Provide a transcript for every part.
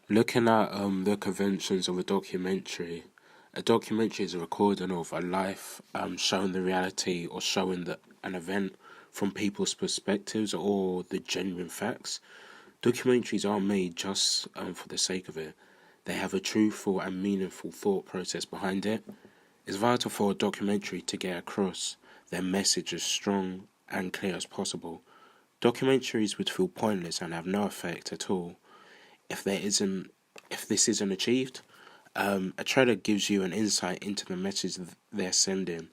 Looking at the conventions of a documentary is a recording of a life, showing the reality or showing an event from people's perspectives or the genuine facts. Documentaries aren't made just for the sake of it. They have a truthful and meaningful thought process behind it. It's vital for a documentary to get across their message as strong and clear as possible. Documentaries would feel pointless and have no effect at all if there isn't if this isn't achieved. A trailer gives you an insight into the message they're sending.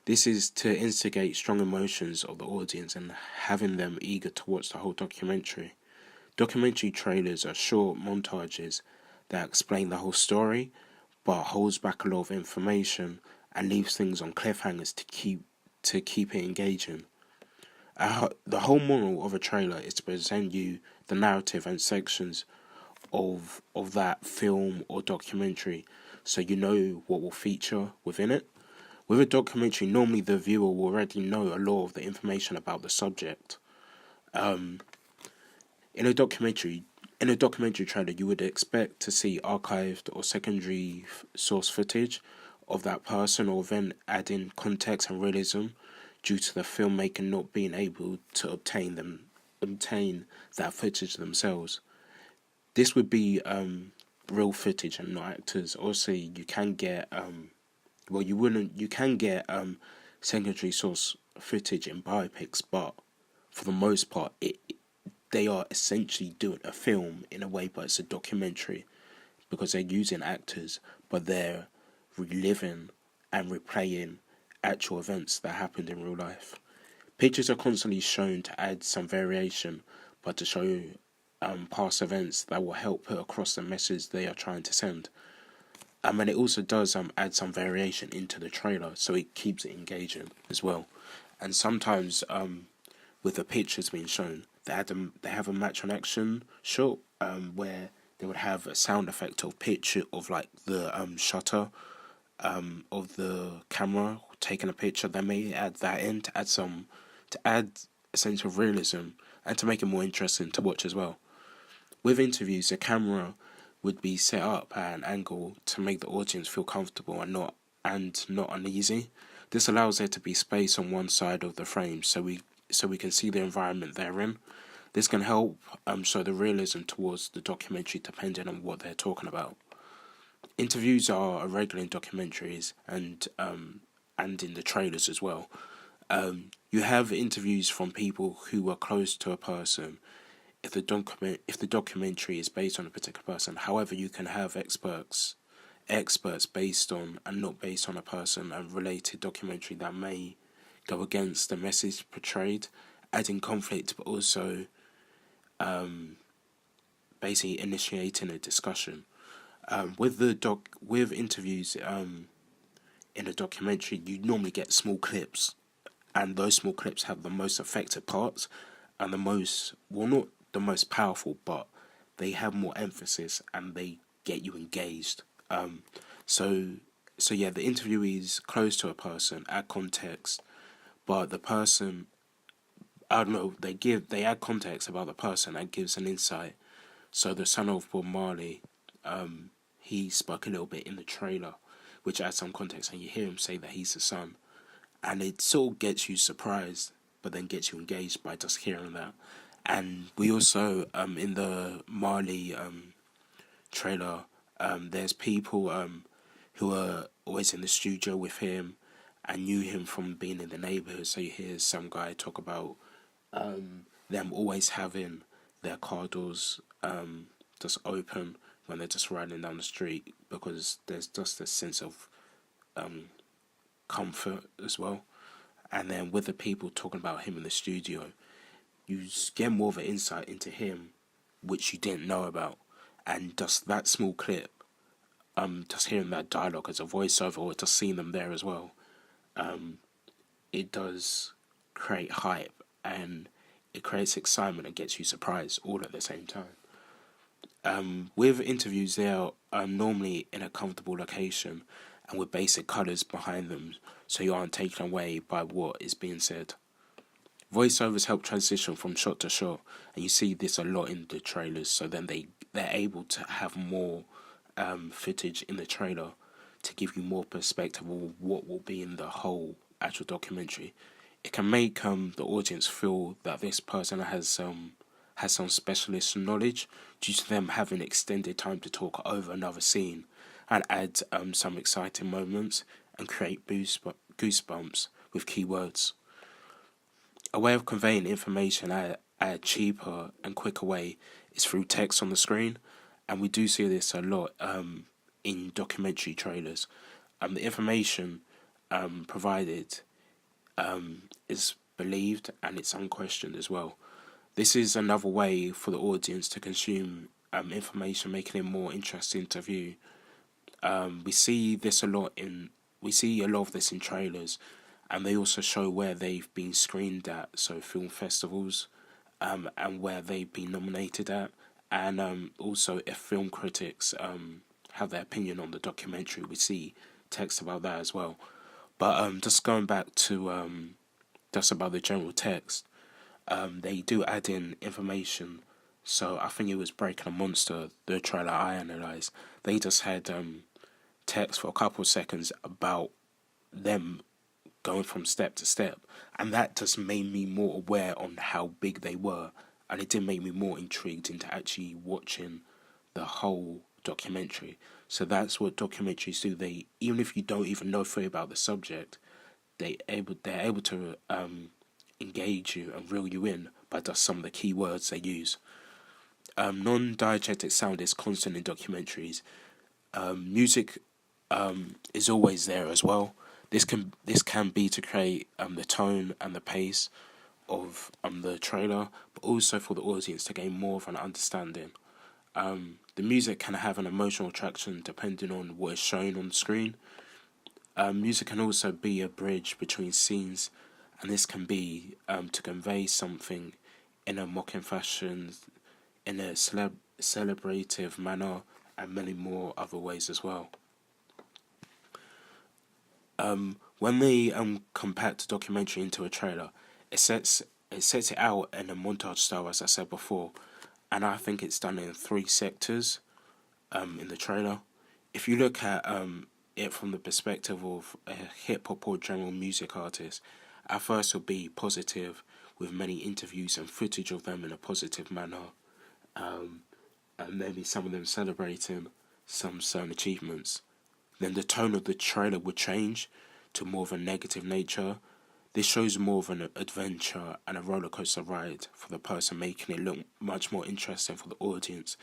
This is to instigate strong emotions of the audience and having them eager to watch the whole documentary. Documentary trailers are short montages that explain the whole story, but holds back a lot of information and leaves things on cliffhangers to keep it engaging. The whole moral of a trailer is to present you the narrative and sections of that film or documentary, so you know what will feature within it. With a documentary, normally the viewer will already know a lot of the information about the subject. Um, in a documentary, in a documentary trailer, you would expect to see archived or secondary source footage of that person or event, adding context and realism due to the filmmaker not being able to obtain that footage themselves. This would be real footage and not actors. Also, you can get you can get secondary source footage in biopics, but for the most part, they are essentially doing a film in a way, but it's a documentary because they're using actors, but they're reliving and replaying actual events that happened in real life. Pictures are constantly shown to add some variation, but to show past events that will help put across the message they are trying to send. And it also does add some variation into the trailer, so it keeps it engaging as well. And sometimes, with the pictures being shown, they have a match on action shot where they would have a sound effect of picture of like the shutter of the camera taking a picture. They may add that in to add a sense of realism and to make it more interesting to watch as well. With interviews, the camera would be set up at an angle to make the audience feel comfortable and not uneasy. This allows there to be space on one side of the frame so we can see the environment they're in. This can help show the realism towards the documentary depending on what they're talking about. Interviews are irregular in documentaries and in the trailers as well. You have interviews from people who are close to a person if the documentary is based on a particular person. However, you can have experts based on and not based on a person, a related documentary that may go against the message portrayed, adding conflict, but also basically initiating a discussion. With interviews in a documentary, you normally get small clips, and those small clips have the most effective parts and the most, well, not the most powerful, but they have more emphasis and they get you engaged. So so yeah, the interview is close to a person, add context, but the person, I don't know, they add context about the person and gives an insight. So the son of Bob Marley, he spoke a little bit in the trailer, which adds some context, and you hear him say that he's the son, and it sort of gets you surprised, but then gets you engaged by just hearing that. And we also in the Marley trailer, there's people who are always in the studio with him and knew him from being in the neighborhood. So you hear some guy talk about them always having their car doors just open when they're just riding down the street, because there's just a sense of comfort as well. And then with the people talking about him in the studio, you get more of an insight into him, which you didn't know about. And just that small clip, just hearing that dialogue as a voiceover or just seeing them there as well, it does create hype and it creates excitement and gets you surprised all at the same time. With interviews, they are normally in a comfortable location and with basic colours behind them, so you aren't taken away by what is being said. Voiceovers help transition from shot to shot, and you see this a lot in the trailers. So then they're able to have more footage in the trailer to give you more perspective of what will be in the whole actual documentary. It can make the audience feel that this person has some specialist knowledge due to them having extended time to talk over another scene, and add some exciting moments and create goosebumps with keywords. A way of conveying information at a cheaper and quicker way is through text on the screen, and we do see this a lot in documentary trailers. The information provided is believed and it's unquestioned as well. This is another way for the audience to consume information, making it more interesting to view. We see this a lot in we see a lot of this in trailers, and they also show where they've been screened at, so film festivals, and where they've been nominated at, and also if film critics have their opinion on the documentary, we see text about that as well. But just going back to just about the general text, they do add in information. So I think it was Breaking a Monster, the trailer I analysed. They just had text for a couple of seconds about them going from step to step, and that just made me more aware on how big they were, and it did make me more intrigued into actually watching the whole documentary. So that's what documentaries do. They, even if you don't even know fully about the subject, they're able to engage you and reel you in by just some of the key words they use. Non-diegetic sound is constant in documentaries. Music is always there as well. This can be to create the tone and the pace of the trailer, but also for the audience to gain more of an understanding. The music can have an emotional attraction depending on what is shown on the screen. Music can also be a bridge between scenes, and this can be to convey something in a mocking fashion, in a celebrative manner, and many more other ways as well. When they compact a documentary into a trailer, it sets it out in a montage style, as I said before, and I think it's done in 3 sectors in the trailer. If you look at it from the perspective of a hip hop or general music artist, at first it'll be positive, with many interviews and footage of them in a positive manner, and maybe some of them celebrating some certain achievements. Then the tone of the trailer would change to more of a negative nature. This shows more of an adventure and a roller coaster ride for the person, making it look much more interesting for the audience,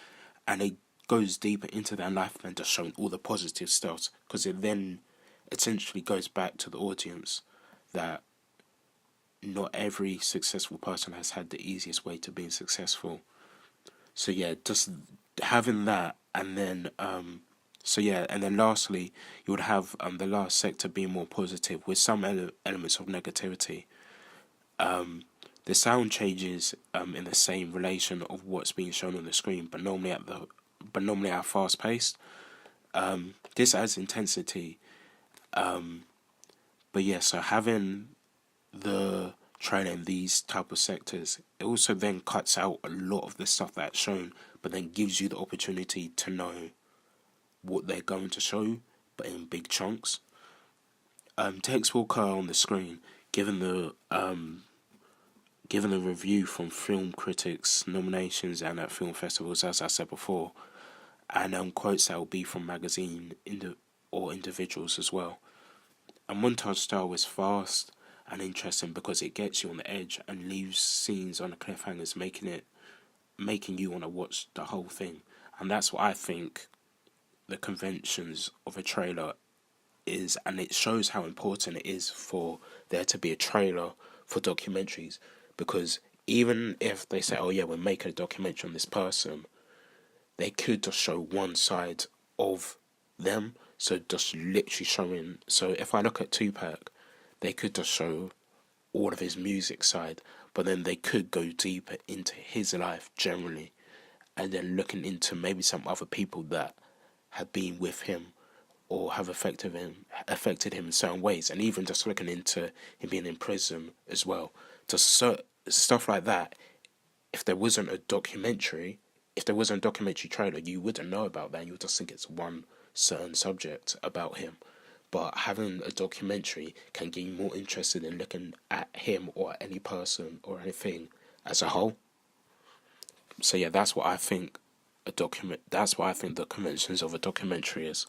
and it goes deeper into their life than just showing all the positive stuff, because it then essentially goes back to the audience that not every successful person has had the easiest way to being successful. So yeah, just having that, and then and then lastly, you would have the last sector being more positive with some elements of negativity. The sound changes in the same relation of what's being shown on the screen, but normally at fast paced. This adds intensity. But yeah, so having the trailer in these type of sectors, it also then cuts out a lot of the stuff that's shown, but then gives you the opportunity to know what they're going to show, but in big chunks. Text will occur on the screen, given the review from film critics, nominations, and at film festivals, as I said before, and quotes that will be from magazine or individuals as well. A montage style is fast and interesting because it gets you on the edge and leaves scenes on the cliffhangers, making you want to watch the whole thing. And that's what I think the conventions of a trailer is, and it shows how important it is for there to be a trailer for documentaries, because even if they say, oh yeah, we're making a documentary on this person, they could just show one side of them, so just literally showing. So if I look at Tupac, they could just show all of his music side, but then they could go deeper into his life generally, and then looking into maybe some other people that have been with him or have affected him in certain ways, and even just looking into him being in prison as well, Stuff like that. If there wasn't a documentary, if there wasn't a documentary trailer, you wouldn't know about that. You would just think it's one certain subject about him. But having a documentary can get you more interested in looking at him or any person or anything as a whole. So yeah, that's what I think a document. That's what I think the conventions of a documentary is.